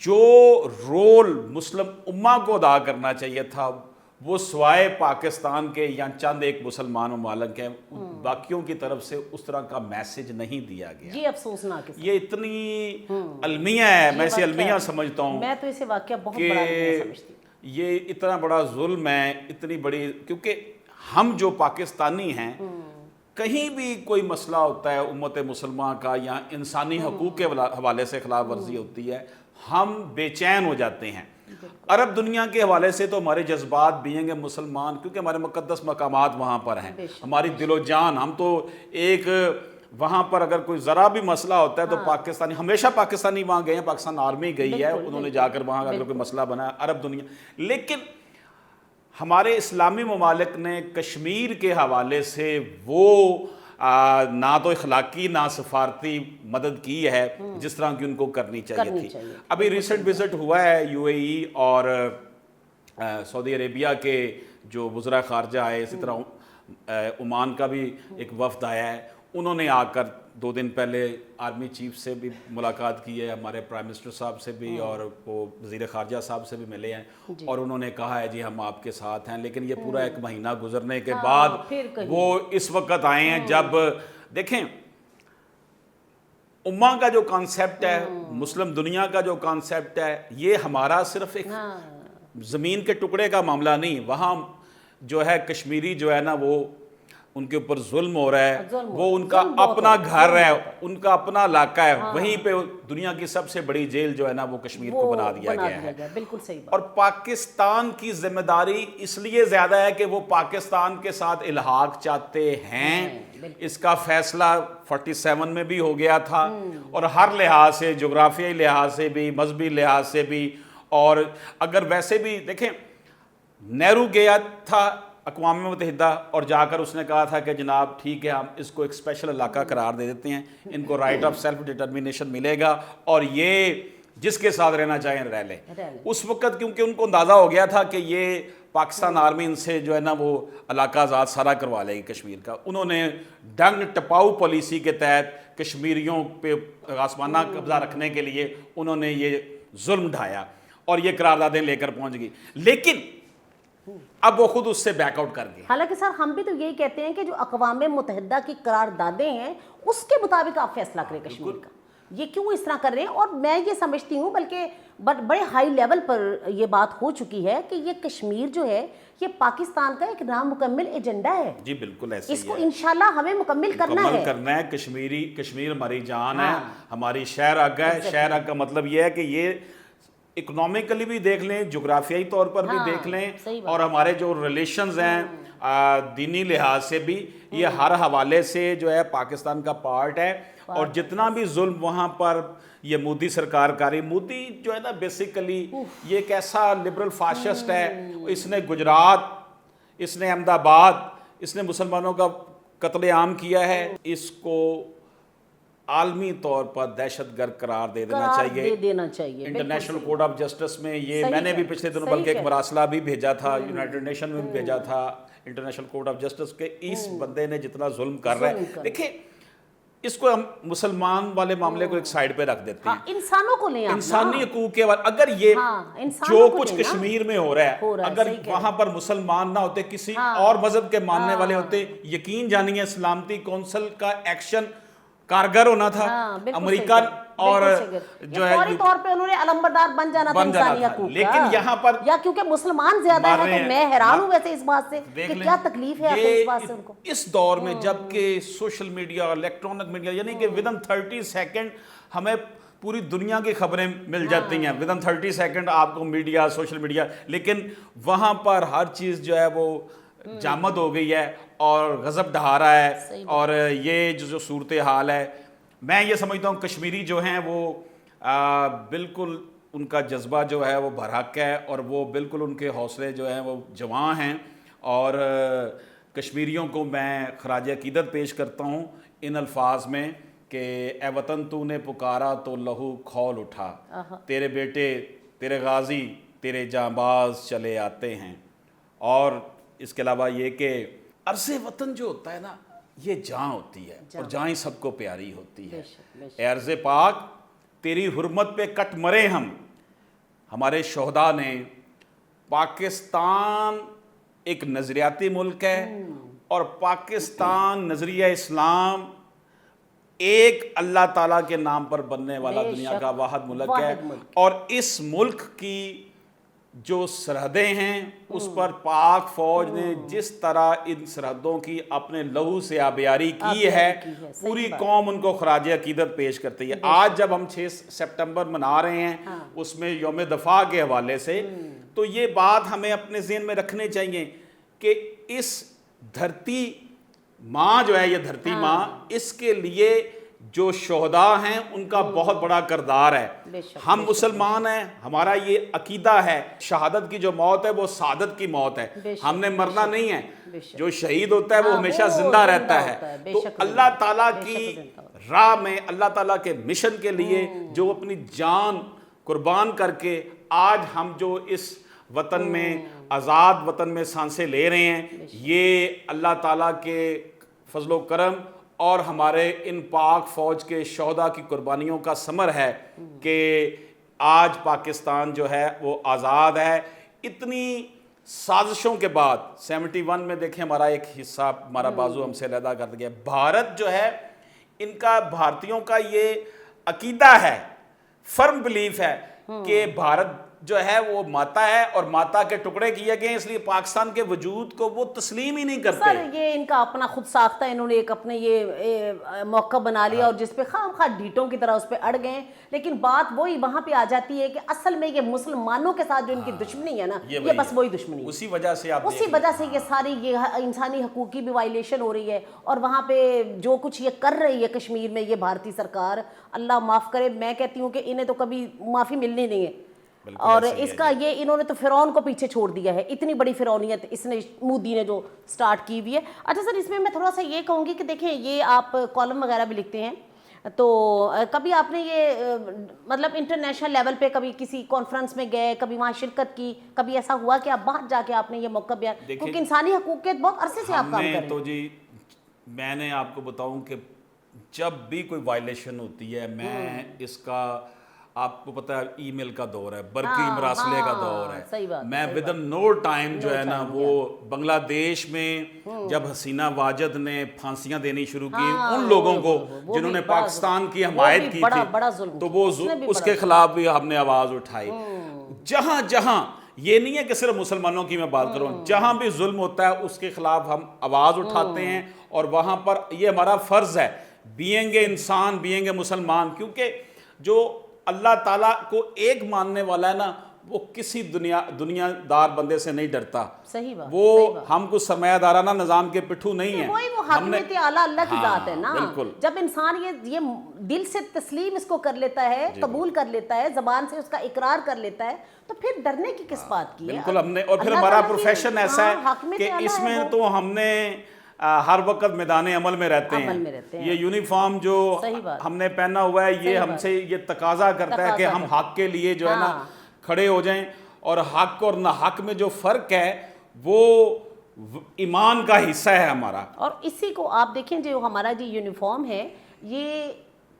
جو رول مسلم امہ کو ادا کرنا چاہیے تھا وہ سوائے پاکستان کے یا چند ایک مسلمان ممالک ہیں باقیوں کی طرف سے اس طرح کا میسج نہیں دیا گیا. یہ افسوسناک ہے. یہ اتنی المیہ ہے, میں اسے المیہ سمجھتا ہوں, میں تو اسے واقعہ بہت بڑا المیہ سمجھتی ہوں. یہ اتنا بڑا ظلم ہے, اتنی بڑی, کیونکہ ہم جو پاکستانی ہیں کہیں بھی کوئی مسئلہ ہوتا ہے امت مسلمہ کا یا انسانی حقوق کے حوالے سے خلاف ورزی ہوتی ہے, ہم بے چین ہو جاتے ہیں. عرب دنیا کے حوالے سے تو ہمارے جذبات بھی ہیں کہ مسلمان, کیونکہ ہمارے مقدس مقامات وہاں پر ہیں, ہماری دل و جان, ہم تو ایک وہاں پر اگر کوئی ذرا بھی مسئلہ ہوتا ہے تو پاکستانی, ہمیشہ پاکستانی وہاں گئے ہیں, پاکستان آرمی گئی ہے, انہوں نے جا کر وہاں اگر کوئی مسئلہ بنا عرب دنیا. لیکن ہمارے اسلامی ممالک نے کشمیر کے حوالے سے وہ نہ تو اخلاقی نہ سفارتی مدد کی ہے جس طرح کی ان کو کرنی چاہیے تھی. ابھی ریسنٹ وزٹ ہوا ہے یو اے ای اور سعودی عربیہ کے جو وزراء خارجہ آئے, اسی طرح عمان کا بھی ایک وفد آیا ہے, انہوں نے آ کر 2 دن پہلے آرمی چیف سے بھی ملاقات کی ہے, ہمارے پرائم منسٹر صاحب سے بھی اور وہ وزیر خارجہ صاحب سے بھی ملے ہیں, اور انہوں نے کہا ہے جی ہم آپ کے ساتھ ہیں. لیکن یہ پورا 1 مہینہ گزرنے کے بعد وہ اس وقت آئے ہیں جب دیکھیں امہ کا جو کانسیپٹ ہے, مسلم دنیا کا جو کانسیپٹ ہے, یہ ہمارا صرف ایک زمین کے ٹکڑے کا معاملہ نہیں. وہاں جو ہے کشمیری جو ہے نا وہ ان کے اوپر ظلم ہو رہا ہے, وہ ان کا اپنا گھر ہے, ان کا اپنا علاقہ ہے, وہیں پہ دنیا کی سب سے بڑی جیل جو ہے نا وہ کشمیر کو بنا دیا گیا ہے. بالکل صحیح بات. اور پاکستان کی ذمہ داری اس لیے زیادہ ہے کہ وہ پاکستان کے ساتھ الحاق چاہتے ہیں. اس کا فیصلہ 47 میں بھی ہو گیا تھا, اور ہر لحاظ سے, جغرافیائی لحاظ سے بھی, مذہبی لحاظ سے بھی, اور اگر ویسے بھی دیکھیں نہرو گیا تھا اقوام متحدہ اور جا کر اس نے کہا تھا کہ جناب ٹھیک ہے ہم اس کو ایک اسپیشل علاقہ قرار دے دیتے ہیں, ان کو رائٹ آف سیلف ڈٹرمینیشن ملے گا اور یہ جس کے ساتھ رہنا چاہیں رہ لیں. اس وقت کیونکہ ان کو اندازہ ہو گیا تھا کہ یہ پاکستان آرمی ان سے جو ہے نا وہ علاقہ آزاد سارا کروا لے گی کشمیر کا. انہوں نے ڈنگ ٹپاؤ پالیسی کے تحت کشمیریوں پہ آسمانہ قبضہ رکھنے کے لیے انہوں نے یہ ظلم ڈھایا اور یہ قراردادیں لے کر پہنچ گئی. لیکن اب وہ خود اس سے بیک آؤٹ کر گئے. حالانکہ سر ہم بھی تو یہی کہتے ہیں کہ جو اقوام متحدہ کی قراردادیں ہیں اس کے مطابق آپ فیصلہ کریں کشمیر کا. یہ کیوں اس طرح کر رہے ہیں؟ اور میں یہ سمجھتی ہوں بلکہ بڑے ہائی لیول پر یہ بات ہو چکی ہے کہ یہ کشمیر جو ہے یہ پاکستان کا ایک نامکمل ایجنڈا ہے. جی بالکل ایسے ہی ہے. اس کو انشاءاللہ ہمیں مکمل کرنا ہے. کشمیر ہماری جان ہے, ہماری شہر حق ہے. شہر حق کا مطلب یہ ہے کہ یہ اکنومیکلی بھی دیکھ لیں, جغرافیائی طور پر بھی دیکھ لیں, اور ہمارے جو ریلیشنز ہیں دینی لحاظ سے بھی, یہ ہر حوالے سے جو ہے پاکستان کا پارٹ ہے. اور جتنا بھی ظلم وہاں پر یہ مودی سرکار کاری, مودی جو ہے نا بیسیکلی یہ ایک ایسا لبرل فاشسٹ ہے. اس نے گجرات, اس نے احمد آباد, اس نے مسلمانوں کا قتل عام کیا ہے. اس کو عالمی طور پر دہشت گرد قرار دے دینا چاہیے. انٹرنیشنل کورٹ آف جسٹس میں یہ میں نے بھی پچھلے دنوں بلکہ ایک مراسلہ بھی بھیجا تھا, یونائٹڈ نیشن میں بھی بھیجا تھا انٹرنیشنل کورٹ آف جسٹس کے. اس بندے نے جتنا ظلم کر رہا ہے, دیکھیں اس کو ہم مسلمان والے معاملے کو ایک سائیڈ پہ رکھ دیتے ہیں, انسانوں کو لیں, انسانی حقوق کے بعد. اگر یہ جو کچھ کشمیر میں ہو رہا ہے, اگر وہاں پر مسلمان نہ ہوتے, کسی اور مذہب کے ماننے والے ہوتے, یقین جانیے سلامتی کونسل کا ایکشن کارگر ہونا تھا. امریکہ اور جو ہے فوری طور پہ انہوں نے علمبردار بن جانا تھا انسانی حقوق کا. لیکن یہاں پر یا کیونکہ مسلمان زیادہ ہیں تو میں حیران ہوں ویسے اس بات سے کہ کیا تکلیف ہے آخر اس بات سے ان کو. اس دور میں جب کہ سوشل میڈیا, الیکٹرانک میڈیا, یعنی کہ ودن 30 سیکنڈ ہمیں پوری دنیا کی خبریں مل جاتی ہیں, ودن 30 سیکنڈ آپ کو میڈیا, سوشل میڈیا. لیکن وہاں پر ہر چیز جو ہے وہ جامد ہو گئی ہے اور غضب ڈھا رہا ہے. اور یہ جو صورتحال ہے, میں یہ سمجھتا ہوں کشمیری جو ہیں وہ بالکل ان کا جذبہ جو ہے وہ برحق ہے, اور وہ بالکل ان کے حوصلے جو ہیں وہ جواں ہیں. اور کشمیریوں کو میں خراج عقیدت پیش کرتا ہوں ان الفاظ میں کہ اے وطن تو نے پکارا تو لہو کھول اٹھا, تیرے بیٹے, تیرے غازی, تیرے جانباز چلے آتے ہیں. اور اس کے علاوہ یہ کہ عرض وطن جو ہوتا ہے نا یہ جاں ہوتی ہے, اور جاں ہی سب کو پیاری ہوتی ہے. اے عرض پاک تیری حرمت پہ کٹ مرے ہم, ہمارے شہداء نے، پاکستان ایک نظریاتی ملک ہے اور پاکستان نظریہ اسلام ایک اللہ تعالیٰ کے نام پر بننے والا دنیا کا واحد ملک ہے، اور اس ملک کی جو سرحدیں ہیں اس پر پاک فوج نے جس طرح ان سرحدوں کی اپنے لہو سے آبیاری کی ہے، پوری قوم ان کو خراج عقیدت پیش کرتی ہے۔ آج جب ہم 6 سپٹمبر منا رہے ہیں اس میں یوم دفاع کے حوالے سے، تو یہ بات ہمیں اپنے ذہن میں رکھنے چاہیے کہ اس دھرتی ماں جو ہے، یہ دھرتی ماں، اس کے لیے جو شہداء ہیں ان کا بہت بڑا کردار ہے۔ ہم مسلمان ہیں، ہمارا یہ عقیدہ ہے شہادت کی جو موت ہے وہ سعادت کی موت ہے، ہم نے مرنا نہیں ہے۔ جو شہید ہوتا ہے وہ ہمیشہ زندہ رہتا ہے۔ تو اللہ تعالیٰ کی راہ میں، اللہ تعالیٰ کے مشن کے لیے جو اپنی جان قربان کر کے آج ہم جو اس وطن میں، آزاد وطن میں سانسیں لے رہے ہیں، یہ اللہ تعالیٰ کے فضل و کرم اور ہمارے ان پاک فوج کے شہداء کی قربانیوں کا ثمر ہے کہ آج پاکستان جو ہے وہ آزاد ہے۔ اتنی سازشوں کے بعد 71 میں دیکھیں ہمارا ایک حصہ، ہمارا بازو ہم سے علیحدہ کر دیا۔ بھارت جو ہے، ان کا، بھارتیوں کا یہ عقیدہ ہے، فرم بلیف ہے کہ بھارت جو ہے وہ ماتا ہے اور ماتا کے ٹکڑے کیے گئے، اس لیے پاکستان کے وجود کو وہ تسلیم ہی نہیں کرتے۔ سر یہ ان کا اپنا خود ساختہ، انہوں نے ایک اپنے یہ موقع بنا لیا اور جس پہ خام خواہ ڈیٹوں کی طرح اس پہ اڑ گئے، لیکن بات وہی وہاں پہ آ جاتی ہے کہ اصل میں یہ مسلمانوں کے ساتھ جو ان کی دشمنی ہے نا، یہ بس وہی دشمنی ہے۔ اسی وجہ سے اسی وجہ سے یہ ساری یہ انسانی حقوق کی بھی وائلیشن ہو رہی ہے، اور وہاں پہ جو کچھ یہ کر رہی ہے کشمیر میں یہ بھارتی سرکار، اللہ معاف کرے، میں کہتی ہوں کہ انہیں تو کبھی معافی ملنی نہیں ہے۔ اور اس کا یہ انہوں نے تو فرعون کو پیچھے چھوڑ دیا ہے، اتنی بڑی فرعونیت اس نے، مودی نے جو سٹارٹ کی ہوئی ہے۔ اچھا سر، اس میں تھوڑا سا یہ کہوں گی کہ دیکھیں یہ آپ کالم وغیرہ بھی لکھتے ہیں، تو کبھی آپ نے یہ مطلب انٹرنیشنل لیول پہ کبھی کسی کانفرنس میں گئے، کبھی وہاں شرکت کی، کبھی ایسا ہوا کہ آپ باہر جا کے آپ نے یہ موقع بیان، کیونکہ انسانی حقوق کے بہت عرصے سے آپ کام کر رہے ہیں؟ تو جی میں نے آپ کو بتاؤں کہ جب بھی کوئی وائلیشن ہوتی ہے، میں اس کا، آپ کو پتہ ہے ای میل کا دور ہے، برقی مراسلے کا دور ہے، میں ودن نو ٹائم جو ہے نا وہ بنگلہ دیش میں جب حسینہ واجد نے پھانسیاں دینی شروع کی ان لوگوں کو جنہوں نے پاکستان کی حمایت کی تھی، تو وہ اس کے خلاف بھی ہم نے آواز اٹھائی۔ جہاں جہاں، یہ نہیں ہے کہ صرف مسلمانوں کی میں بات کروں، جہاں بھی ظلم ہوتا ہے اس کے خلاف ہم آواز اٹھاتے ہیں، اور وہاں پر یہ ہمارا فرض ہے، بینگ انسان، بینگ مسلمان، کیونکہ جو اللہ تعالیٰ کو ایک ماننے والا ہے نا، وہ کسی دنیا دار بندے سے نہیں ڈرتا۔ صحیح بات، وہ ہم کو سرمایہ دارانہ نظام کے پٹھو نہیں ہیں، وہی وہ حاکمیت اعلیٰ اللہ کی ذات ہے نا۔ جب انسان یہ دل سے تسلیم اس کو کر لیتا ہے، قبول کر لیتا ہے، زبان سے اس کا اقرار کر لیتا ہے، تو پھر ڈرنے کی کس بات کی ہے؟ بالکل ہم نے، اور پھر ہمارا پروفیشن ایسا ہے کہ اس میں تو ہم نے ہر وقت میدان عمل میں رہتے ہیں۔ یہ یونیفارم جو ہم نے پہنا ہوا ہے، یہ ہم سے یہ تقاضا کرتا ہے کہ ہم حق کے لیے جو ہے نا کھڑے ہو جائیں، اور حق اور نہ حق میں جو فرق ہے وہ ایمان کا حصہ ہے ہمارا۔ اور اسی کو آپ دیکھیں جو ہمارا جو یونیفارم ہے، یہ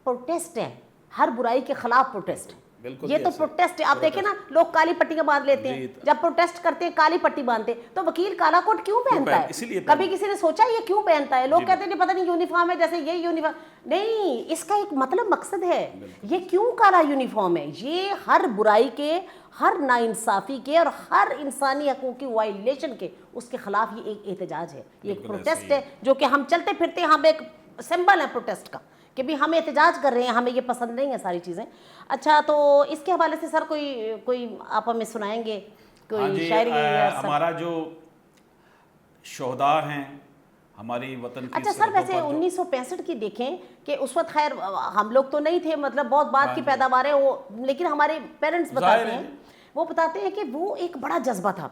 پروٹیسٹ ہے، ہر برائی کے خلاف پروٹیسٹ ہے، یہ تو پروٹیسٹ ہے۔ آپ دیکھیں نا، لوگ کالی پٹیاں باندھ لیتے ہیں، جب پروٹیسٹ کرتے ہیں کالی پٹی باندھتے ہیں، تو وکیل کالا کوٹ کیوں پہنتا ہے؟ کبھی کسی نے سوچا یہ کیوں پہنتا ہے؟ لوگ کہتے ہیں پتہ نہیں یونیفارم ہے، جیسے یہ یونیفارم نہیں، اس کا ایک مطلب مقصد ہے۔ یہ کیوں کالا یونیفارم ہے؟ یہ ہر برائی کے، ہر ناانصافی کے اور ہر انسانی حقوق کی وائلیشن کے، اس کے خلاف یہ ایک احتجاج ہے، یہ ایک پروٹیسٹ ہے، جو کہ ہم چلتے پھرتے، ہم ایک سمبل ہے پروٹیسٹ کا، کہ بھی ہم احتجاج کر رہے ہیں، ہمیں یہ پسند نہیں ہے ساری چیزیں۔ اچھا، تو اس کے حوالے سے سر کوئی آپ ہمیں سنائیں گے کوئی شاعری؟ ہمارا جو شہداء ہیں ہماری وطن کی، اچھا سر، ویسے 1965 کی دیکھیں کہ اس وقت خیر ہم لوگ تو نہیں تھے، مطلب بہت بعد کی پیداوار ہے وہ، لیکن ہمارے پیرنٹس بتاتے ہیں، وہ بتاتے ہیں کہ وہ ایک بڑا جذبہ تھا،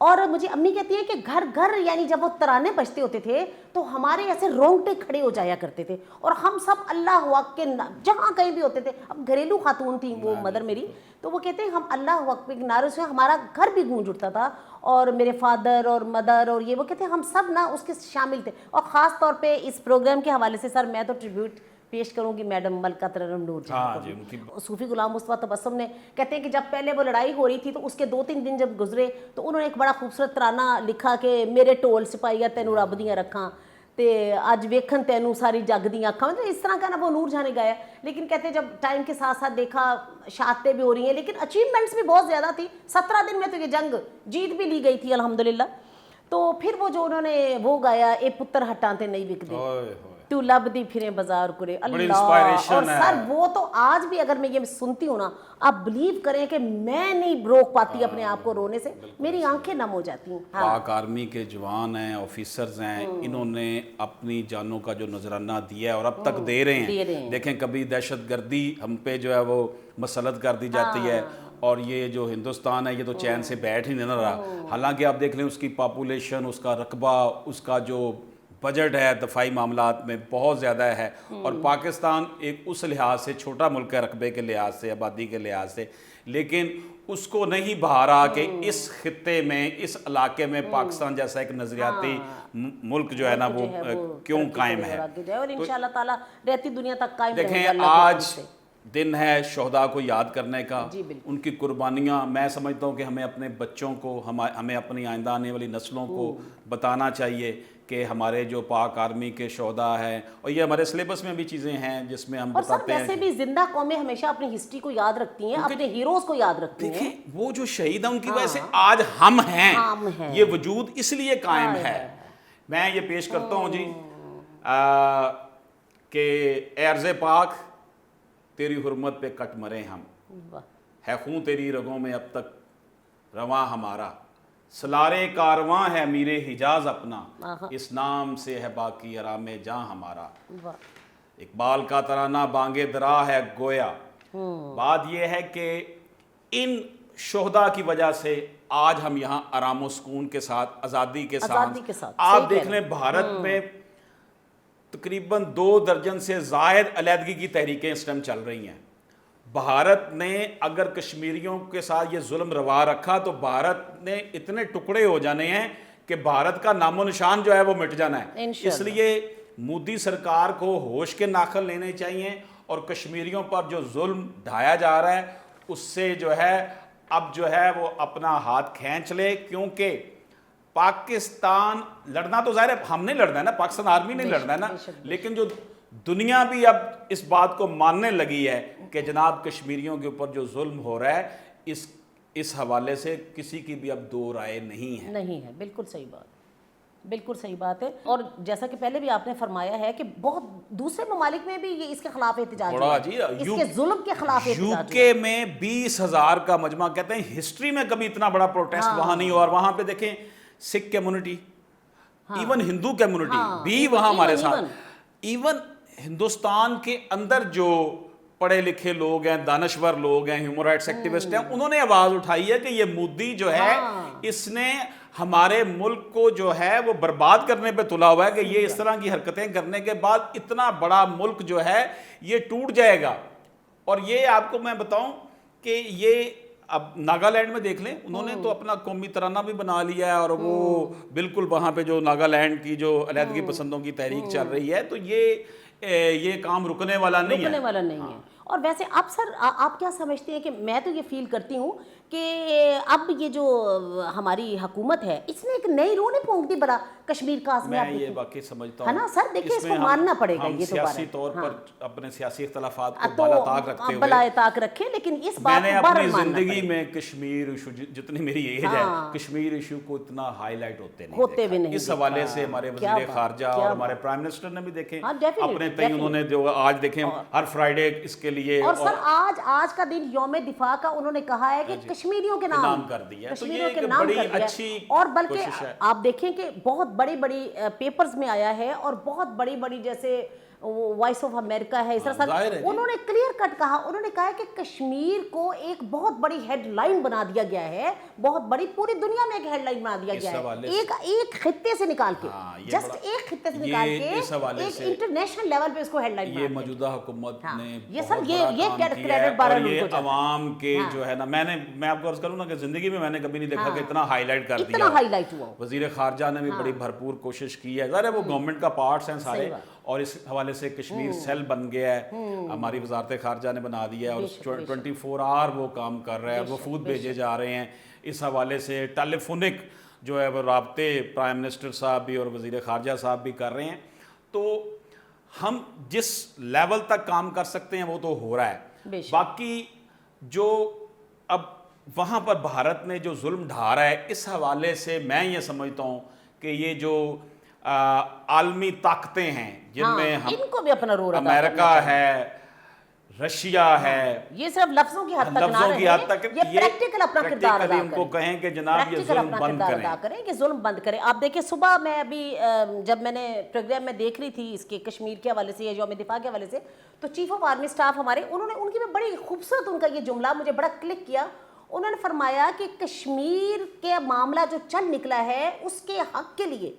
اور مجھے امی کہتی ہے کہ گھر گھر، یعنی جب وہ ترانے بجتے ہوتے تھے تو ہمارے ایسے رونگٹے کھڑے ہو جایا کرتے تھے، اور ہم سب اللہ اکبر کے جہاں کہیں بھی ہوتے تھے، اب گھریلو خاتون تھیں وہ مدر میری، تو وہ کہتے ہیں ہم اللہ اکبر کے نعرے سے ہمارا گھر بھی گونج اٹھتا تھا، اور میرے فادر اور مدر اور یہ، وہ کہتے ہیں ہم سب نا اس کے شامل تھے۔ اور خاص طور پہ اس پروگرام کے حوالے سے سر میں تو ٹریبیوٹ پیش کروں گی میڈم ملکہ ترنم نور ہاں جہاں جی، ان کی صوفی غلام مصطفیٰ تبسم نے کہتے ہیں کہ جب پہلے وہ لڑائی ہو رہی تھی تو اس کے 2-3 دن جب گزرے تو انہوں نے ایک بڑا خوبصورت ترانہ لکھا کہ میرے ٹول سپاہیا تینوں رب دیاں رکھاں تے اج ویکھن تینوں ساری جگ دیاں اکھاں، مطلب اس طرح کا نا وہ نور جہاں نے گایا. لیکن کہتے ہیں جب ٹائم کے ساتھ ساتھ دیکھا شہادتیں بھی ہو رہی ہیں لیکن اچیومنٹس بھی بہت زیادہ تھی. 17 دن میں تو یہ جنگ جیت بھی لی گئی تھی الحمدللہ. تو پھر وہ جو انہوں نے وہ گایا اے پتر ہٹاں تے نہیں وکدے تو لبدی پھریں بازار کرے اللہ. اور سر وہ تو آج بھی اگر میں یہ سنتی ہوں نا آپ بلیو کریں کہ میں نہیں روک پاتی اپنے آپ کو رونے سے, میری آنکھیں نم ہو جاتی ہیں. پاک آرمی کے جوان ہیں, آفیسرز ہیں, انہوں نے اپنی جانوں کا جو نذرانہ دیا ہے اور اب تک دے رہے ہیں. دیکھیں کبھی دہشت گردی ہم پہ جو ہے وہ مسلط کر دی جاتی ہے اور یہ جو ہندوستان ہے یہ تو چین سے بیٹھ ہی نہیں رہا. حالانکہ آپ دیکھ لیں اس کی پاپولیشن, اس کا رقبہ, اس کا جو بجٹ ہے دفاعی معاملات میں بہت زیادہ ہے, اور پاکستان ایک اس لحاظ سے چھوٹا ملک ہے رقبے کے لحاظ سے, آبادی کے لحاظ سے, لیکن اس کو نہیں بہا رہا کہ اس خطے میں, اس علاقے میں پاکستان جیسا ایک نظریاتی ملک جو ہے نا وہ کیوں قائم ہے. اور انشاءاللہ تعالیٰ رہتی دنیا تک قائم رہے. دیکھیں آج دن ہے شہداء کو یاد کرنے کا, ان کی قربانیاں. میں سمجھتا ہوں کہ ہمیں اپنے بچوں کو, ہمیں اپنی آئندہ آنے والی نسلوں کو بتانا چاہیے کہ ہمارے جو پاک آرمی کے شہداء ہیں, اور یہ ہمارے سلیبس میں بھی چیزیں ہیں جس میں ہم بتاتے ہیں. اور سر ویسے بھی زندہ قومیں ہمیشہ اپنی ہسٹری کو یاد رکھتی ہیں, اپنے ہیروز کو یاد رکھتی ہیں. دیکھیں وہ جو شہید ہیں ان کی وجہ سے آج ہم ہیں, یہ وجود اس لیے قائم ہے. میں یہ پیش کرتا ہوں جی کہ اے ارض پاک تیری حرمت پہ کٹ مرے ہم, ہے خون تیری رگوں میں اب تک رواں ہمارا, سلارے کارواں ہے امیر حجاز اپنا, اس نام سے ہے باقی آرام جاں ہمارا. اقبال کا ترانہ بانگے درا ہے گویا. بات یہ ہے کہ ان شہداء کی وجہ سے آج ہم یہاں آرام و سکون کے ساتھ, آزادی کے ساتھ. آپ دیکھ لیں بھارت میں تقریباً 2 درجن سے زائد علیحدگی کی تحریکیں اس ٹائم چل رہی ہیں. بھارت نے اگر کشمیریوں کے ساتھ یہ ظلم روا رکھا تو بھارت نے اتنے ٹکڑے ہو جانے ہیں کہ بھارت کا نام و نشان جو ہے وہ مٹ جانا ہے. اس لیے مودی سرکار کو ہوش کے ناخن لینے چاہیے, اور کشمیریوں پر جو ظلم ڈھایا جا رہا ہے اس سے جو ہے اب جو ہے وہ اپنا ہاتھ کھینچ لے. کیونکہ پاکستان لڑنا تو ظاہر ہے ہم نہیں لڑنا ہے نا, پاکستان آرمی نہیں لڑنا ہے نا, لیکن جو دنیا بھی اب اس بات کو ماننے لگی ہے کہ جناب کشمیریوں کے اوپر جو ظلم ہو رہا ہے اس حوالے سے کسی کی بھی اب دو رائے نہیں ہے. نہیں ہے, بالکل صحیح بات, بالکل صحیح بات ہے. اور جیسا کہ پہلے بھی آپ نے فرمایا ہے کہ بہت دوسرے ممالک میں بھی یہ اس کے خلاف احتجاج ہوا, اس کے ظلم کے خلاف احتجاج ہوا. UK میں 20,000 کا مجمع, کہتے ہیں ہسٹری میں کبھی اتنا بڑا پروٹیسٹ وہاں نہیں ہوا. اور وہاں پہ دیکھیں سکھ کمیونٹی, ایون ہندو کمیونٹی بھی وہاں ہمارے ساتھ. ایون ہندوستان کے اندر جو پڑھے لکھے لوگ ہیں, دانشور لوگ ہیں, ہیومن رائٹس ایکٹیوسٹ ہیں, انہوں نے آواز اٹھائی ہے کہ یہ مودی جو ہے اس نے ہمارے ملک کو جو ہے وہ برباد کرنے پہ تلا ہوا ہے, کہ یہ اس طرح کی حرکتیں کرنے کے بعد اتنا بڑا ملک جو ہے یہ ٹوٹ جائے گا. اور یہ آپ کو میں بتاؤں کہ یہ اب ناگالینڈ میں دیکھ لیں, انہوں نے تو اپنا قومی ترانہ بھی بنا لیا ہے, اور وہ بالکل وہاں پہ جو ناگالینڈ کی جو علیحدگی پسندوں کی تحریک چل رہی ہے, تو یہ کام رکنے والا نہیں ہے. اور ویسے اب سر آپ کیا سمجھتے ہیں کہ میں تو یہ فیل کرتی ہوں کہ اب یہ جو ہماری حکومت ہے اس نے ایک نئی روح نہیں پھونک دی برا کشمیر کا. میں یہ واقعی سمجھتا ہوں ہے نا سر, دیکھیں اس کو ماننا پڑے گا. یہ تو سیاسی طور پر اپنے سیاسی اختلافات کو بالائے طاق رکھتے ہوئے بالائے طاق رکھیں, لیکن اس بات میں نے اپنی زندگی میں کشمیر ایشو, جتنی میری ایج ہے, کشمیر ایشو کو اتنا ہائی لائٹ ہوتے بھی نہیں. اس حوالے سے ہمارے وزیر خارجہ اور ہمارے پرائم منسٹر نے بھی دیکھیں اپنے تئیں, انہوں نے جو آج دیکھیں ہر فرائیڈے اس کے لیے, اور سر آج کا دن یوم دفاع کا انہوں نے کہا ہے کہ کشمیریوں کے نام کر دیا, کشمیریوں کے نام کر دیا. اور بلکہ آپ دیکھیں کہ بہت بڑی بڑی پیپرز میں آیا ہے, اور بہت بڑی بڑی جیسے وائس آف امریکہ ہے, اس طرح انہوں نے کلیئر کٹ کہا, انہوں نے کہا ہے کہ کشمیر کو ایک بہت بڑی ہیڈ لائن بنا دیا گیا ہے, بہت بڑی, پوری دنیا میں ایک ہیڈ لائن بنا دیا گیا ہے, ایک خطے سے نکال کے, جسٹ ایک خطے سے نکال کے ایک انٹرنیشنل لیول پہ اس کو ہیڈ لائن بنا. یہ موجودہ حکومت نے یہ سر یہ کریڈٹ بارہ لوگوں کو, یہ عوام کے جو ہے نا, میں آپ کو عرض کروں نا کہ زندگی میں نے کبھی نہیں دیکھا کہ اتنا ہائی لائٹ کر دیا. ہائی لائٹ ہوا. وزیر خارجہ نے بھی بڑی بھرپور کوشش کی ہے, ظاہر ہے وہ گورنمنٹ کا پارٹس ہیں سارے, اور اس حوالے سے کشمیر سیل بن گیا ہے، ہماری وزارت خارجہ نے بنا دیا ہے اور 24 آور وہ کام کر رہا ہے، وفود بھیجے جا رہے ہیں اس حوالے سے، ٹیلی فونک جو ہے وہ رابطے پرائم منسٹر صاحب بھی اور وزیر خارجہ صاحب بھی کر رہے ہیں. تو ہم جس لیول تک کام کر سکتے ہیں وہ تو ہو رہا ہے. باقی جو اب وہاں پر بھارت نے جو ظلم ڈھا رہا ہے اس حوالے سے میں یہ سمجھتا ہوں کہ یہ جو عالمی طاقتیں ہیں جن میں ان کو بھی اپنا رول امریکہ ہے، رشیا ہے، یہ صرف لفظوں کی حد تک نہ رہیں، یہ پریکٹیکل اپنا کردار ادا ان کو کہیں کہ جناب یہ ظلم بند کریں، کہ ظلم بند کریں. آپ دیکھیں صبح میں ابھی جب میں نے پروگرام میں دیکھ رہی تھی اس کے کشمیر کے حوالے سے یا یوم دفاع کے حوالے سے، تو چیف آف آرمی اسٹاف ہمارے ان کی میں بڑی خوبصورت ان کا یہ جملہ مجھے بڑا کلک کیا. انہوں نے فرمایا کہ کشمیر کے معاملہ جو چل نکلا ہے اس کے حق کے لیے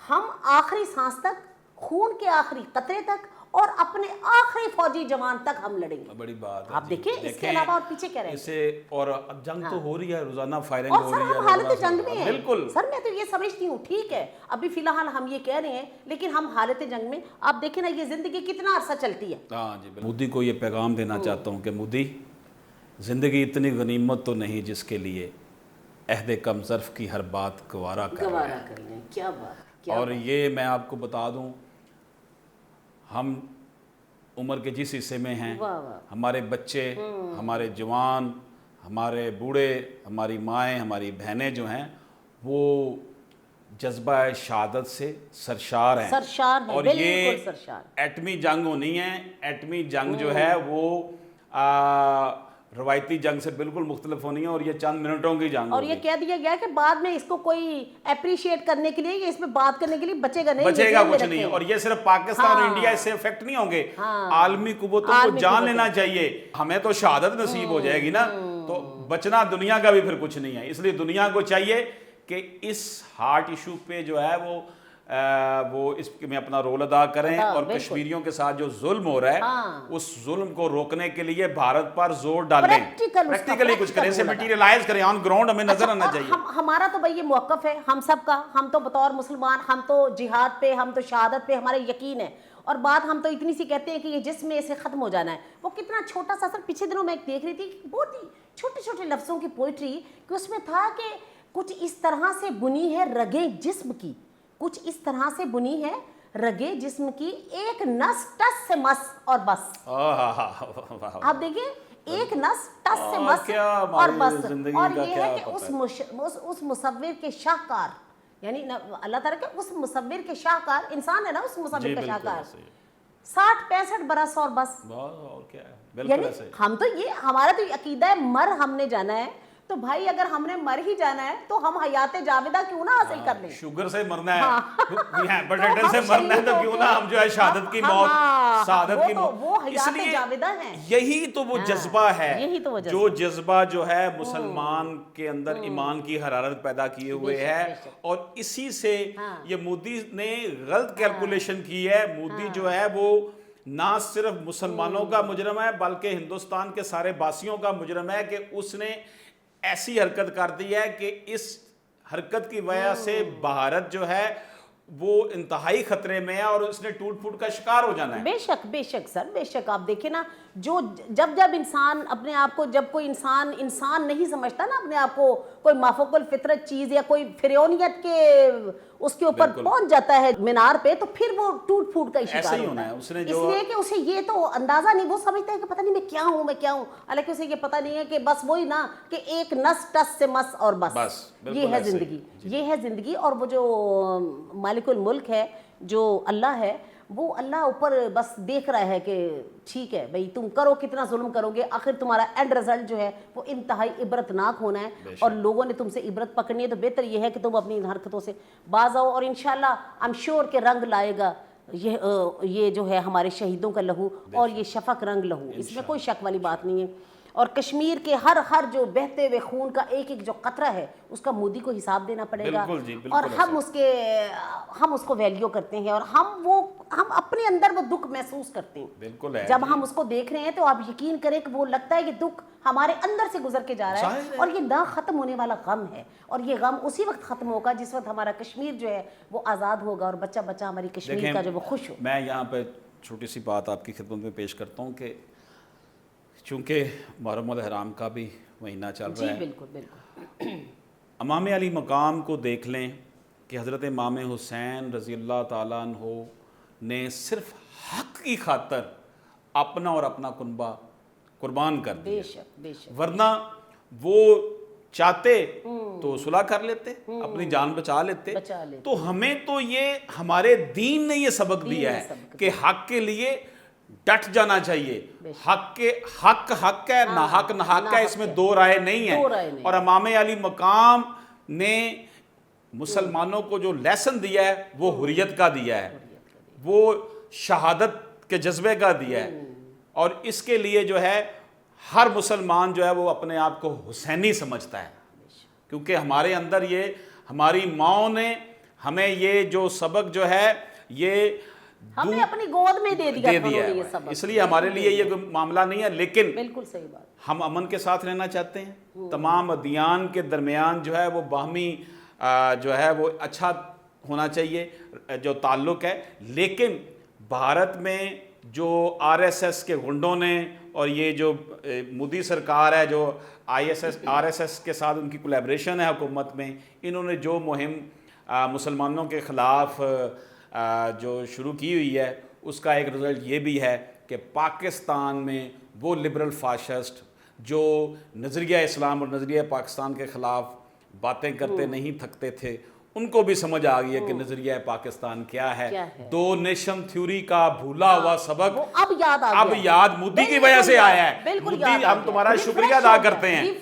ہم آخری سانس تک، خون کے آخری قطرے تک اور اپنے آخری فوجی جوان تک ہم لڑیں گے. بڑی بات ہے. آپ دیکھیں اس کے علاوہ اور پیچھے کہہ رہے ہیں اسے، اور جنگ تو ہو رہی ہے، روزانہ فائرنگ اور ہو سر رہی ہے، ہم حالت جنگ میں ہیں. بالکل سر میں تو یہ سمجھتی ہوں ٹھیک ہے ابھی فی الحال ہم یہ کہہ رہے ہیں لیکن ہم حالت جنگ میں. آپ دیکھیں نا یہ زندگی کتنا عرصہ چلتی ہے. ہاں جی. مودی کو یہ پیغام دینا چاہتا ہوں کہ مودی، زندگی اتنی غنیمت تو نہیں جس کے لیے عہد کم ظرف کی ہر بات گوارا کر لیں. کیا بات. اور یہ میں آپ کو بتا دوں، ہم عمر کے جس حصے میں ہیں، ہمارے بچے، ہمارے جوان، ہمارے بوڑھے، ہماری مائیں، ہماری بہنیں جو ہیں وہ جذبہ شہادت سے سرشار ہیں. اور یہ ایٹمی جنگ ہونی ہے. ایٹمی جنگ جو ہے وہ روایتی جنگ سے بالکل مختلف ہونی ہے اور یہ چند منٹوں کی جنگ اور یہ کہہ دیا گیا کہ بعد میں اس کو کوئی اپریشیٹ کرنے کے لیے، اس میں بات کرنے کے لیے بچے گا کچھ نہیں. اور یہ صرف پاکستان اور انڈیا اس سے افیکٹ نہیں ہوں گے، عالمی قوتوں کو جان لینا چاہیے. ہمیں تو شہادت نصیب ہو جائے گی نا، تو بچنا دنیا کا بھی پھر کچھ نہیں ہے. اس لیے دنیا کو چاہیے کہ اس ہارٹ ایشو پہ جو ہے وہ اس میں اپنا رول ادا کریں اور کشمیریوں کے ساتھ جو ظلم ہو رہا ہے اس ظلم کو روکنے کے لیے بھارت پر زور ڈالیں، پریکٹیکلی کچھ کریں، اسے میٹیریلائز کریں آن گراؤنڈ. ہمیں نظر آنا چاہیے. ہمارا تو بھائی یہ موقف ہے ہم سب کا. ہم تو بطور مسلمان، ہم تو جہاد پہ، ہم تو شہادت پہ ہمارا یقین ہے. اور بات ہم تو اتنی سی کہتے ہیں کہ یہ جسم میں سے ختم ہو جانا ہے. وہ کتنا چھوٹا سا سر پچھلے دنوں میں دیکھ رہی تھی بہت ہی چھوٹے چھوٹے لفظوں کی پوئٹری کہ اس میں تھا کہ کچھ اس طرح سے بنی ہے رگیں جسم کی، کچھ اس طرح سے بنی ہے رگے جسم کی، ایک نس ٹس سے مس اور بس. آپ دیکھیں ایک نس ٹس سے مس اور بس. اور یہ ہے کہ اس مصور کے شاہکار، یعنی اللہ تعالیٰ کے اس مصور کے شاہکار انسان ہے نا، اس مصور کا شاہکار 60-65 برس اور بس. یعنی ہم تو یہ ہمارا تو عقیدہ ہے مر ہم نے جانا ہے. تو بھائی اگر ہم نے مر ہی جانا ہے تو ہم حیات جاویدہ کیوں نہ حاصل کر لیں. شوگر سے مرنا ہے، پوٹیٹو سے مرنا ہے، تو کیوں نہ ہم جو ہے شہادت کی موت، شہادت کی موت. وہ حیات جاویدہ ہیں. یہی تو وہ جذبہ ہے، جو جذبہ جو ہے مسلمان کے اندر ایمان کی حرارت پیدا کیے ہوئے ہے. اور اسی سے یہ مودی نے غلط کیلکولیشن کی ہے. مودی جو ہے وہ نہ صرف مسلمانوں کا مجرم ہے بلکہ ہندوستان کے سارے باسیوں کا مجرم ہے کہ اس نے ایسی حرکت کر دی ہے کہ اس حرکت کی وجہ سے بھارت جو ہے وہ انتہائی خطرے میں ہے اور اس نے ٹوٹ پھوٹ کا شکار ہو جانا ہے. بے شک سر، بے شک. آپ دیکھیں نا جب انسان اپنے آپ کو، جب کوئی انسان نہیں سمجھتا نا اپنے آپ کو، کوئی مافوق الفطرت چیز یا کوئی فرعونیت کے اس کے اوپر پہنچ جاتا ہے مینار پہ، تو پھر وہ ٹوٹ پھوٹ کا شکار ہوتا ہے. اس لیے کہ اسے یہ تو اندازہ نہیں، وہ سمجھتا ہے کہ پتہ نہیں میں کیا ہوں، حالانکہ اسے یہ پتہ نہیں ہے کہ بس وہی نا کہ ایک نس ٹس سے مس اور بس. یہ ہے زندگی، یہ ہے زندگی. اور وہ جو مالک الملک ہے، جو اللہ ہے، وہ اللہ اوپر بس دیکھ رہا ہے کہ ٹھیک ہے بھئی تم کرو کتنا ظلم کرو گے، آخر تمہارا اینڈ رزلٹ جو ہے وہ انتہائی عبرتناک ہونا ہے. اور لوگوں نے تم سے عبرت پکڑنی ہے، تو بہتر یہ ہے کہ تم اپنی ان حرکتوں سے باز آؤ. اور انشاءاللہ I'm sure کہ رنگ لائے گا یہ جو ہے ہمارے شہیدوں کا لہو، اور یہ شفق رنگ لہو، اس میں کوئی شک والی بات نہیں ہے. اور کشمیر کے ہر جو بہتے ہوئے خون کا ایک ایک جو قطرہ ہے اس کا مودی کو حساب دینا پڑے گا. بالکل جی، بالکل اور ہم اس کو ویلیو کرتے ہیں اور ہم اپنے اندر وہ دکھ محسوس کرتے ہیں. بالکل ہے جب ہم اس کو دیکھ رہے ہیں تو آپ یقین کریں کہ وہ لگتا ہے کہ دکھ ہمارے اندر سے گزر کے جا رہا ہے اور یہ نہ ختم ہونے والا غم ہے. اور یہ غم اسی وقت ختم ہوگا جس وقت ہمارا کشمیر جو ہے وہ آزاد ہوگا اور بچہ بچہ ہماری کشمیر کا جو وہ خوش ہو. میں یہاں پہ چھوٹی سی بات آپ کی خدمت میں پیش کرتا ہوں کہ چونکہ محرم الحرام کا بھی مہینہ چل رہا ہے. جی بالکل بالکل. امام علی مقام کو دیکھ لیں کہ حضرت امام حسین رضی اللہ تعالیٰ عنہ نے صرف حق کی خاطر اپنا اور اپنا کنبہ قربان کر دیا. بے شک بے شک. ورنہ وہ چاہتے تو صلح کر لیتے, اپنی جان بچا لیتے. تو ہمیں تو یہ ہمارے دین نے یہ سبق دیا ہے کہ حق کے لیے ڈٹ جانا چاہیے. حق ہے, ناحق ناحق ہے, اس میں دو رائے نہیں ہے. اور امام علی مقام نے مسلمانوں کو جو لیسن دیا ہے وہ حریت کا دیا ہے, وہ شہادت کے جذبے کا دیا ہے. اور اس کے لیے جو ہے ہر مسلمان جو ہے وہ اپنے آپ کو حسینی سمجھتا ہے, کیونکہ ہمارے اندر یہ ہماری ماؤں نے ہمیں یہ جو سبق جو ہے یہ ہمیں اپنی گود میں دے دیا ہے. اس لیے ہمارے لیے یہ معاملہ نہیں ہے. لیکن بالکل صحیح بات, ہم امن کے ساتھ رہنا چاہتے ہیں. تمام ادیان کے درمیان جو ہے وہ باہمی جو ہے وہ اچھا ہونا چاہیے جو تعلق ہے. لیکن بھارت میں جو آر ایس ایس کے گنڈوں نے اور یہ جو مودی سرکار ہے جو آر ایس ایس کے ساتھ ان کی کولیبریشن ہے حکومت میں, انہوں نے جو مہم مسلمانوں کے خلاف جو شروع کی ہوئی ہے اس کا ایک رزلٹ یہ بھی ہے کہ پاکستان میں وہ لبرل فاشسٹ جو نظریہ اسلام اور نظریہ پاکستان کے خلاف باتیں کرتے نہیں تھکتے تھے, ان کو بھی سمجھ آ گئی ہے کہ نظریہ پاکستان کیا ہے. دو نیشن تھیوری کا بھولا ہوا سبق اب یاد مودی کی وجہ سے آیا ہے. مودی, ہم تمہارا شکریہ ادا کرتے ہیں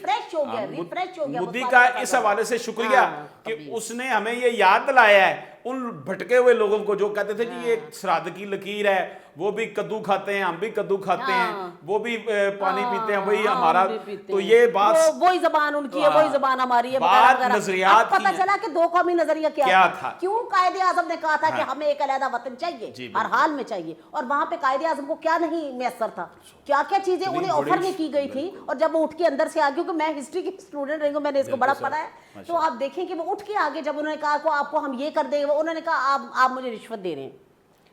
مودی کا اس حوالے سے شکریہ کہ اس نے ہمیں یہ یاد دلایا ہے ان بھٹکے ہوئے لوگوں کو جو کہتے تھے کہ یہ سرحد کی لکیر ہے, وہ بھی کدو کھاتے ہیں, ہم بھی کدو کھاتے ہیں, وہ بھی پانی پیتے ہیں, وہی ہمارا. تو یہ بات وہی زبان ان کی ہے, وہی زبان ہماری ہے. بات نظریات پتہ چلا کہ دو قومی نظریہ کیا تھا, کیوں قائد اعظم نے کہا تھا کہ ہمیں ایک علیحدہ وطن چاہیے, ہر حال میں چاہیے. اور وہاں پہ قائد اعظم کو کیا نہیں میسر تھا, کیا کیا چیزیں انہیں آفر نہیں کی گئی تھی. اور جب وہ اٹھ کے اندر سے آگے, کیونکہ میں ہسٹری کی اسٹوڈنٹ رہی ہوں, میں نے اس کو بڑا پڑھا ہے, تو آپ دیکھیں کہ وہ اٹھ کے آگے جب انہوں نے کہا کہ آپ کو ہم یہ کر دیں گے, انہوں نے کہا آپ مجھے رشوت دے رہے ہیں.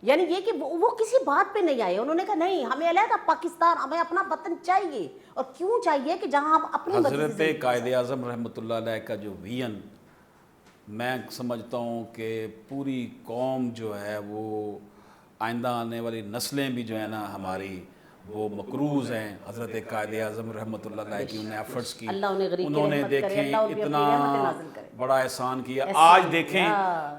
یعنی یہ کہ وہ کسی بات پہ نہیں آئے, انہوں نے کہا نہیں ہمیں علیحدہ پاکستان, ہمیں اپنا وطن چاہیے. اور کیوں چاہیے کہ جہاں ہم اپنی حضرت قائد اعظم رحمۃ اللہ علیہ کا جو ویژن, میں سمجھتا ہوں کہ پوری قوم جو ہے وہ آئندہ آنے والی نسلیں بھی جو ہے نا ہماری وہ مقروض ہیں حضرت قائد اعظم رحمۃ اللہ علیہ کی ان ایفرٹس کی. انہوں نے دیکھیں اتنا بڑا احسان کیا. آج دیکھیں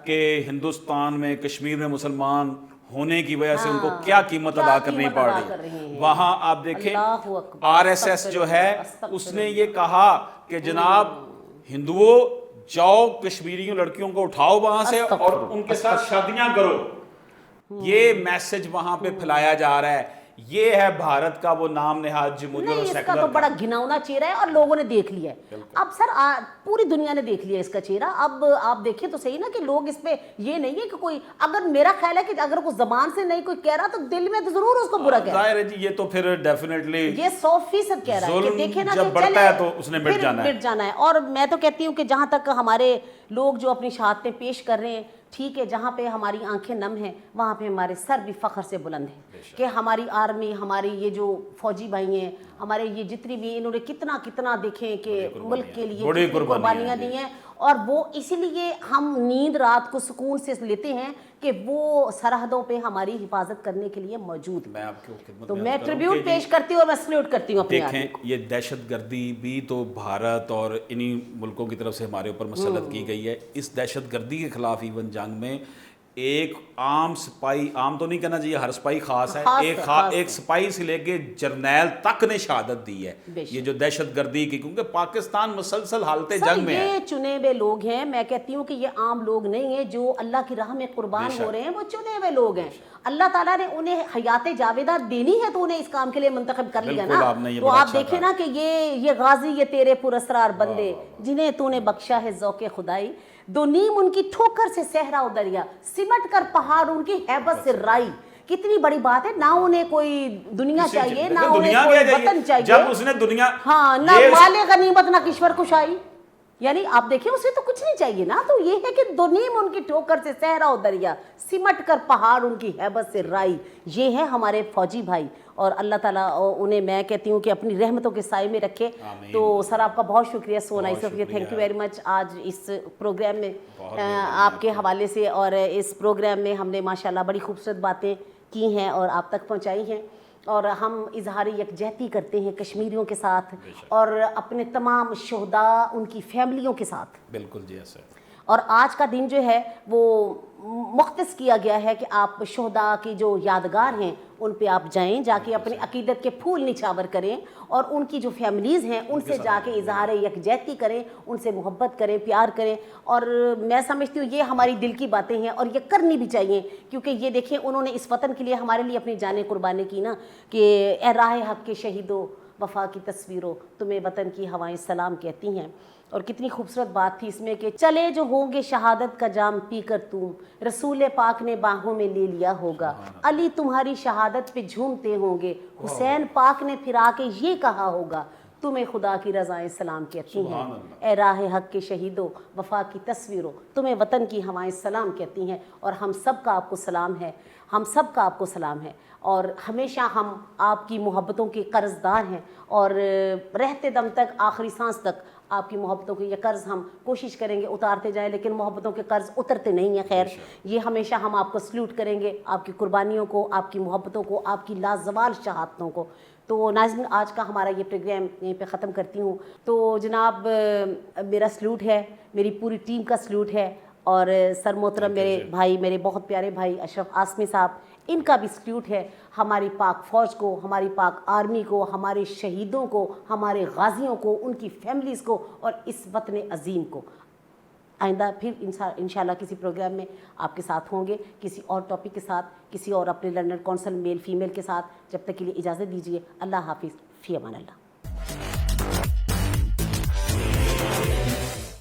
کہ ہندوستان میں کشمیر میں مسلمان ہونے کی وجہ سے ان کو کیا قیمت ادا کرنی پڑ رہی. وہاں آپ دیکھیں آر ایس ایس جو ہے اس نے یہ کہا کہ جناب ہندوؤں جاؤ کشمیریوں لڑکیوں کو اٹھاؤ وہاں سے اور ان کے ساتھ شادیاں کرو. یہ میسج وہاں پہ پھیلایا جا رہا ہے. یہ ہے بھارت کا وہ نام نہاد جمہوریت اور سیکولر. اس کا تو بڑا گھناؤنا چہرہ ہے اور لوگوں نے دیکھ لیا ہے. اب سر پوری دنیا نے دیکھ لیا اس کا چہرہ. اب آپ دیکھیں تو صحیح نا کہ لوگ اس پہ یہ نہیں ہے کہ کوئی, اگر میرا خیال ہے کہ اگر وہ زبان سے نہیں کوئی کہہ رہا تو دل میں تو ضرور اس کو برا کہہ رہا ہے. ظاہر ہے جی, یہ تو پھر ڈیفینیٹلی یہ 100% کہہ رہا ہے کہ دیکھیں نا جب بڑھتا ہے تو اس نے مٹ جانا ہے. اور میں تو کہتی ہوں کہ جہاں تک ہمارے لوگ جو اپنی شہادتیں پیش کر رہے ہیں, ٹھیک ہے, جہاں پہ ہماری آنکھیں نم ہیں وہاں پہ ہمارے سر بھی فخر سے بلند ہیں کہ ہماری آرمی, ہماری یہ جو فوجی بھائی ہیں, ہمارے یہ جتنی بھی, انہوں نے کتنا دیکھیں کہ ملک کے لیے کتنی قربانیاں دی ہیں. اور وہ اسی لیے ہم نیند رات کو سکون سے لیتے ہیں کہ وہ سرحدوں پہ ہماری حفاظت کرنے کے لیے موجود ہیں. میں آپ کی خدمت تو میں ٹریبیوٹ پیش کرتی ہوں اور میں سلیوٹ کرتی ہوں. دیکھیں یہ دہشت گردی بھی تو بھارت اور انہی ملکوں کی طرف سے ہمارے اوپر مسلط کی گئی ہے. اس دہشت گردی کے خلاف ایون جنگ میں ایک عام سپاہی, عام تو نہیں کہنا چاہیے, ہر سپاہی خاص ہے, ایک سپاہی سے لے کے جرنیل تک نے شہادت دی ہے یہ جو دہشت گردی کی, کیونکہ پاکستان مسلسل حالت جنگ میں ہے. یہ چنے ہوئے لوگ ہیں, میں کہتی ہوں کہ یہ عام لوگ نہیں ہیں جو اللہ کی راہ میں قربان ہو رہے ہیں, وہ چنے ہوئے لوگ ہیں. اللہ تعالیٰ نے انہیں حیات جاویدہ دینی ہے تو انہیں اس کام کے لیے منتخب کر لیا نا. تو آپ دیکھیں نا کہ یہ غازی یہ تیرے پراسرار بندے جنہیں تو نے بخشا ہے ذوق خدائی, دو نیم ان کی ٹھوکر سے صحرا و دریا, سمٹ کر پہاڑ ان کی ہیبت سے رائی. کتنی بڑی بات ہے, نہ انہیں کوئی دنیا چاہیے نہ انہیں کوئی وطن چاہیے, جب اس نے دنیا ہاں نہ مال غنیمت نہ کشور کشائی, یعنی آپ دیکھیں اسے تو کچھ نہیں چاہیے نا. تو یہ ہے کہ دو نیم ان کی ٹھوکر سے صحرا و دریا, سمٹ کر پہاڑ ان کی ہیبت سے رائی. یہ ہے ہمارے فوجی بھائی, اور اللہ تعالیٰ انہیں میں کہتی ہوں کہ اپنی رحمتوں کے سائے میں رکھے. تو سر آپ کا بہت شکریہ so nice of you, thank you very much. آج اس پروگرام میں آپ کے حوالے سے اور اس پروگرام میں ہم نے ماشاءاللہ بڑی خوبصورت باتیں کی ہیں اور آپ تک پہنچائی ہیں, اور ہم اظہار یکجہتی کرتے ہیں کشمیریوں کے ساتھ اور اپنے تمام شہداء ان کی فیملیوں کے ساتھ. بالکل جی ایسا. اور آج کا دن جو ہے وہ مختص کیا گیا ہے کہ آپ شہداء کی جو یادگار ہیں ان پہ آپ جائیں, جا کے اپنی عقیدت کے پھول نچھاور کریں, اور ان کی جو فیملیز ہیں ان سے جا کے اظہار یکجہتی کریں, ان سے محبت کریں, پیار کریں. اور میں سمجھتی ہوں یہ ہماری دل کی باتیں ہیں اور یہ کرنی بھی چاہیے, کیونکہ یہ دیکھیں انہوں نے اس وطن کے لیے ہمارے لیے اپنی جانیں قربانی کی نا, کہ اے راہ حق کے شہیدو وفا کی تصویروں تمہیں وطن کی ہوائیں سلام کہتی ہیں. اور کتنی خوبصورت بات تھی اس میں کہ چلے جو ہوں گے شہادت کا جام پی کر تم, رسول پاک نے باہوں میں لے لیا ہوگا, علی تمہاری شہادت پہ جھومتے ہوں گے, حسین پاک نے پھر آ کے یہ کہا ہوگا تمہیں خدا کی رضائیں سلام کہتی ہیں. اے راہ حق کے شہیدوں وفا کی تصویروں تمہیں وطن کی ہوائیں سلام کہتی ہیں. اور ہم سب کا آپ کو سلام ہے, ہم سب کا آپ کو سلام ہے, اور ہمیشہ ہم آپ کی محبتوں کے قرض دار ہیں, اور رہتے دم تک آخری سانس تک آپ کی محبتوں کے یہ قرض ہم کوشش کریں گے اتارتے جائیں, لیکن محبتوں کے قرض اترتے نہیں ہیں. خیر یہ ہمیشہ ہم آپ کو سلوٹ کریں گے, آپ کی قربانیوں کو, آپ کی محبتوں کو, آپ کی لازوال شہادتوں کو. تو ناظرین آج کا ہمارا یہ پروگرام یہیں پہ ختم کرتی ہوں. تو جناب میرا سلوٹ ہے, میری پوری ٹیم کا سلوٹ ہے, اور سر محترم میرے بھائی, میرے بہت پیارے بھائی اشرف عاصمی صاحب, ان کا بھی سلوٹ ہے ہماری پاک فوج کو, ہماری پاک آرمی کو, ہمارے شہیدوں کو, ہمارے غازیوں کو, ان کی فیملیز کو, اور اس وطن عظیم کو. آئندہ پھر انشاءاللہ کسی پروگرام میں آپ کے ساتھ ہوں گے, کسی اور ٹاپک کے ساتھ, کسی اور اپنے لنڈن کونسل میل فیمیل کے ساتھ. جب تک کے لیے اجازت دیجیے. اللہ حافظ, فی امان اللہ.